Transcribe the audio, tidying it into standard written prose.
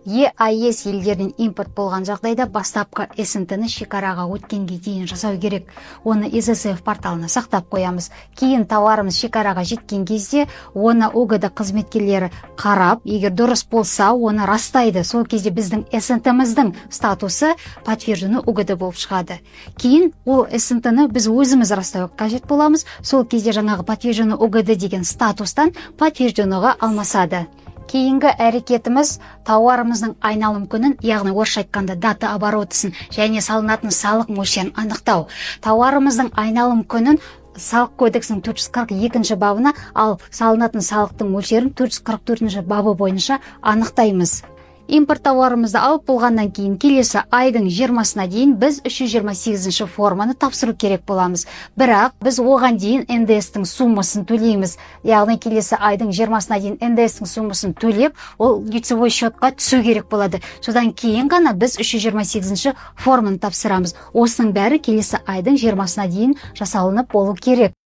EAS елдерінен импорт болған жағдайда бастапқы СНТ-ні шекараға өткенге дейін жасау керек. Оны ССФ порталына сақтап қоямыз. Кейін тауарымыз шекараға жеткен кезде оны ОГД қызметкерлері қарап, егер дұрыс болса, оны растайды. Сол кезде біздің СНТ-міздің статусы подтверждену ОГД болып шығады. Кейін ол СНТ-ні біз өзіміз растауға қажет боламыз. Сол кезде жаңағы подтверждену ОГД деген статустан подтвержденуға алмасады. Кейінгі әрекетіміз тауарымыздың айналым күнін, яғни орысша айтқанда дата оборотысын және салынатын салық мөлшерін анықтау. Тауарымыздың айналым күнін салық кодексінің 442 бабына, ал салынатын салықтың мөлшерін 444 бабы бойынша анықтаймыз. Импорт тауарымызды алып болғаннан кейін келесі айдың 20-сына дейін біз 328 форманы тапсыру керек боламыз. Бірақ біз оған дейін НДС-тің суммасын төлейміз. Яғни келесі айдың 20-сына дейін НДС-тің суммасын төлеп, ол лицевой счетқа түсу керек болады. Содан кейін ғана біз 328 форманы тапсырамыз. Осының бәрі келесі айдың 20-сына дейін жасалынып болу керек.